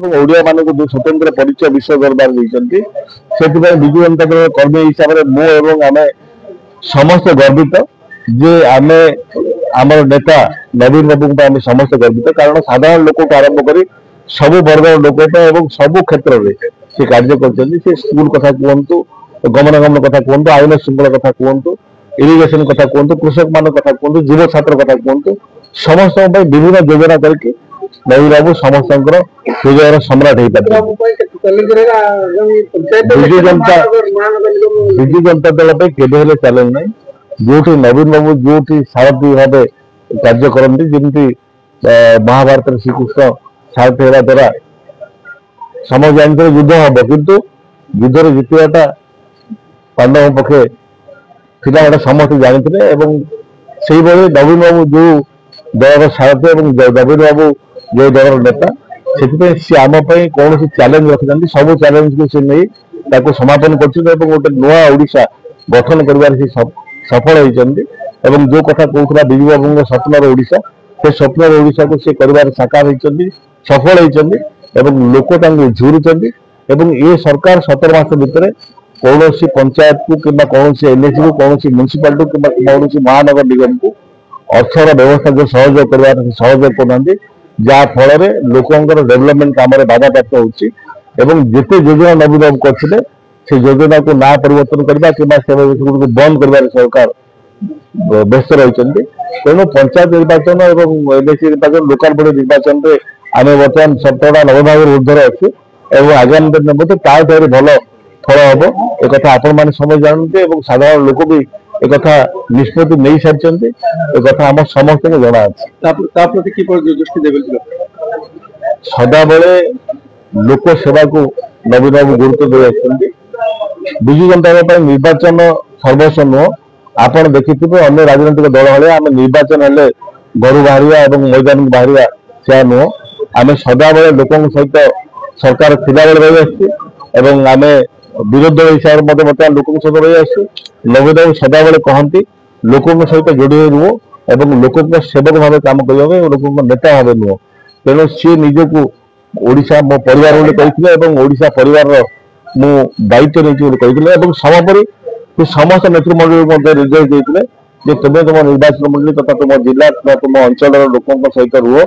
ओडिया मान जो स्वतंत्र परिचय विश्व दरबार देते से विजु जनता दल कर्मी हिसाब से मुझे समस्त गर्वित जे आम आम नेता नवीन बाबू आम समस्त गर्वित कारण साधारण लोक आरंभ कर सब वर्ग लोक सब क्षेत्र में से कार्य कर स्कूल कथा कहतु गमनागमन कथा कहतु आईन श्रृंखला कथा कहतु इरिगेशन कथा कहतु कृषक मान कथा कहतु युव छात्र कथा कहतु समस्त विभिन्न योजना करके नवीन बाबू समस्त हृदय सम्राट हो पारे विजु जनता दल के चैलेंज ना जो नवीन बाबू जो सारथी भाव कार्य करती जमी महाभारत श्रीकृष्ण सारथी होगा द्वारा समझ जानते युद्ध हम किंतु युद्ध जितवाटा पांडव पक्षे था समस्त जानते से नवीन बाबू जो दल सारथी और नवीन बाबू जो दल नेता से आम कौन चैलेंज रखी सब चैलेंज को नहीं समापन कर गोटे नुआ ओडिशा गठन कर सफल होती जो कथा कहूला विजु बाबू स्वप्नर ओडिशा से स्वप्नर ओडिशा को कर साकार होती सफल होती लोक झुरुंट ये सरकार 17 मास भितर कौन पंचायत को कि कौन एनएसी को कौन म्यूनिसिपालिटी कि कौन महानगर निगम को अर्थर व्यवस्था जो सहयोग कर सहयोग करना जहाँ फल लोकंर डेवलपमेंट काम बाधा प्राप्त होते योजना नवीन बाबू करते से योजना को ना परिवर्तन करने कि बंद कर सरकार व्यस्त रही तेणु पंचायत निर्वाचन और एनएसी निर्वाचन लोकाल बॉडी निर्वाचन में आम बर्तमान 17टा नवभाग ऊर्धर अच्छे और आगामी दिन में भल फल हम एक आपण मैंने समझ जानते साधारण लोक भी एक निष्पत्ति नहीं सारी एक आम समस्त जना सदा बेले लोक सेवा को नवीन बाबू गुरुत्व दे विजु जनता दल निर्वाचन सर्वस्व नुह आपड़ देखिए अन्य राजनैतिक दल भाई आम निर्वाचन हेले घर बाहर मैदान को बाहर से नुह आम सदा बेले लोक सहित सरकार थिला बेले रही आम विरोध दल हिसाब से बर्तमान लोक सहित रही आसू नवीन बाबू सदा बेले कहती लोक सहित जोड़ी रुह और लोक सेवक भाव कम करने लोक नेता भाव नुह तेणु सी निजक ओडिशा मो परिवार कहते ओडिशा परिवार मु दायित्व नहीं समापरी समस्त नेतृमंडल निर्देश देते तुम्हें तुम निर्वाचन मंडली तथा तुम जिला तुम अंचल लोक सहित रुह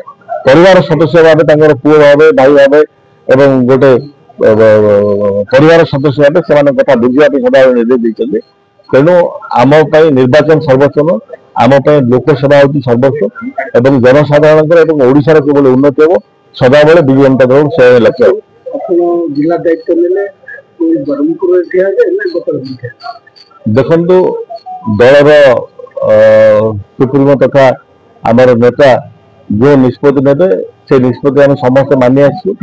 परिवार सदस्य भाव पुओ भाव भाई भाव और गोटे परिवार सदस्य भाव से कथा बुझा सदा निर्देश देते तेणु आम निर्वाचन सर्वस्व आम लोक सेवा हूँ सर्वस्व और जनसाधारण ओडिशार केवल उन्नति हम सदा बेले विजु जनता दल से लक्ष्य देखु दलर सुप्रीमो तथा आमर नेता जो निष्पत्ति ने से निष्पत्ति आम समस्त मानि आसु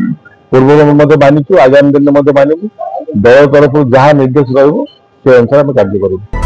पूर्व मानिचु आगामी दिन में मानू दल तरफ जहाँ निर्देश रही से अनुसार कार्य करूँ।